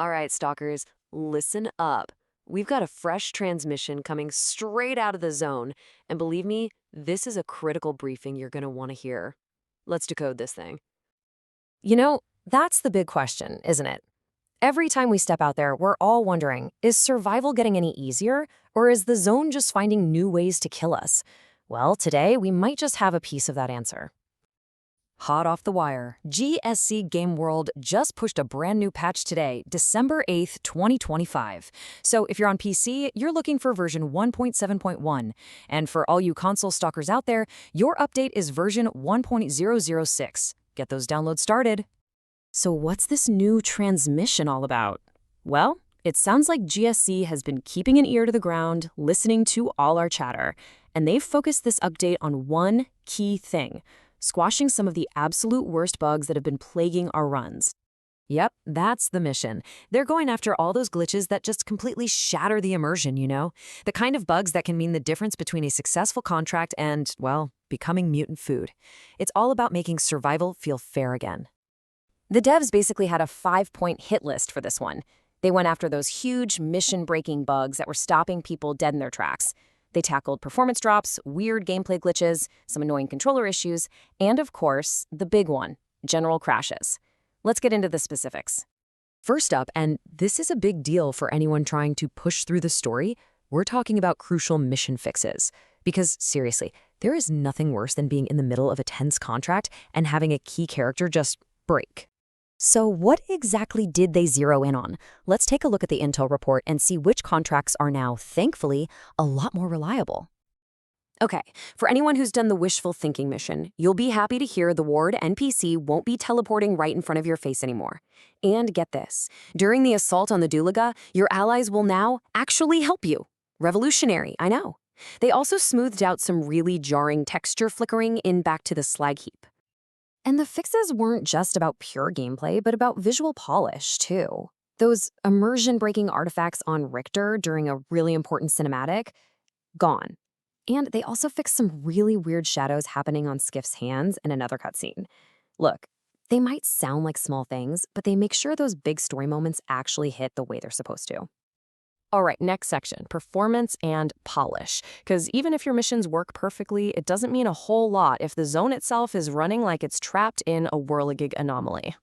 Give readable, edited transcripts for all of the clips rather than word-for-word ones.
All right, stalkers, listen up. We've got a fresh transmission coming straight out of the zone, and believe me, this is a critical briefing you're going to want to hear. Let's decode this thing. That's the big question, isn't it? Every time we step out there, we're all wondering, is survival getting any easier, or is the zone just finding new ways to kill us? Well, today, we might just have a piece of that answer. Hot off the wire, GSC Game World just pushed a brand new patch today, December 8th, 2025. So if you're on PC, you're looking for version 1.7.1. And for all you console stalkers out there, your update is version 1.006. Get those downloads started. So what's this new transmission all about? Well, it sounds like GSC has been keeping an ear to the ground, listening to all our chatter. And they've focused this update on one key thing: squashing some of the absolute worst bugs that have been plaguing our runs. Yep, that's the mission. They're going after all those glitches that just completely shatter the immersion, the kind of bugs that can mean the difference between a successful contract and, well, becoming mutant food. It's all about making survival feel fair again. The devs basically had a 5-point hit list for this one. They went after those huge mission-breaking bugs that were stopping people dead in their tracks. They tackled performance drops, weird gameplay glitches, some annoying controller issues, and of course, the big one, general crashes. Let's get into the specifics. First up, and this is a big deal for anyone trying to push through the story, we're talking about crucial mission fixes. Because seriously, there is nothing worse than being in the middle of a tense contract and having a key character just break. So what exactly did they zero in on? Let's take a look at the intel report and see which contracts are now, thankfully, a lot more reliable. Okay, for anyone who's done the wishful thinking mission, you'll be happy to hear the ward NPC won't be teleporting right in front of your face anymore. And get this, during the assault on the Dulaga, your allies will now actually help you. Revolutionary, I know. They also smoothed out some really jarring texture flickering in back to the slag heap. And the fixes weren't just about pure gameplay, but about visual polish, too. Those immersion-breaking artifacts on Richter during a really important cinematic, gone. And they also fixed some really weird shadows happening on Skiff's hands in another cutscene. Look, they might sound like small things, but they make sure those big story moments actually hit the way they're supposed to. All right, next section, performance and polish. Because even if your missions work perfectly, it doesn't mean a whole lot if the zone itself is running like it's trapped in a whirligig anomaly.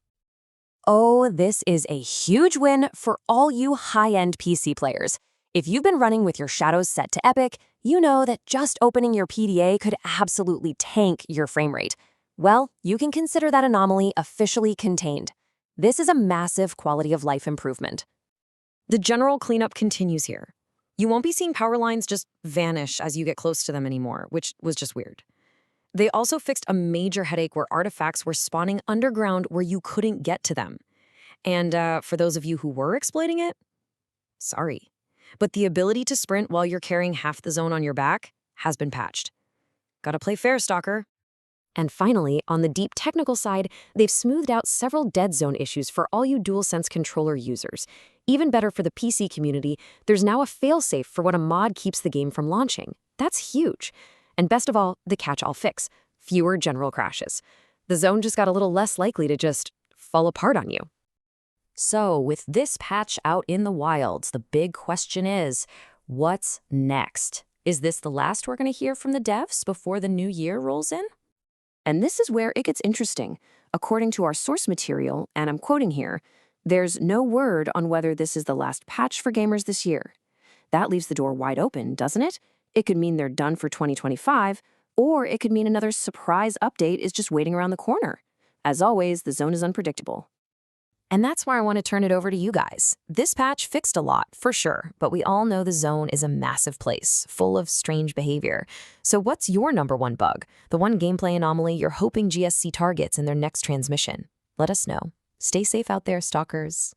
Oh, this is a huge win for all you high-end PC players. If you've been running with your shadows set to epic, you know that just opening your PDA could absolutely tank your frame rate. Well, you can consider that anomaly officially contained. This is a massive quality of life improvement. The general cleanup continues here. You won't be seeing power lines just vanish as you get close to them anymore, which was just weird. They also fixed a major headache where artifacts were spawning underground where you couldn't get to them. And for those of you who were exploiting it, sorry. But the ability to sprint while you're carrying half the zone on your back has been patched. Gotta play fair, stalker. And finally, on the deep technical side, they've smoothed out several dead zone issues for all you DualSense controller users. Even better for the PC community, there's now a failsafe for when a mod keeps the game from launching. That's huge. And best of all, the catch-all fix: fewer general crashes. The zone just got a little less likely to just fall apart on you. So, with this patch out in the wilds, the big question is, what's next? Is this the last we're going to hear from the devs before the new year rolls in? And this is where it gets interesting. According to our source material, and I'm quoting here, there's no word on whether this is the last patch for gamers this year. That leaves the door wide open, doesn't it? It could mean they're done for 2025, or it could mean another surprise update is just waiting around the corner. As always, the zone is unpredictable. And that's where I want to turn it over to you guys. This patch fixed a lot, for sure, but we all know the zone is a massive place, full of strange behavior. So what's your #1 bug? The one gameplay anomaly you're hoping GSC targets in their next transmission? Let us know. Stay safe out there, stalkers.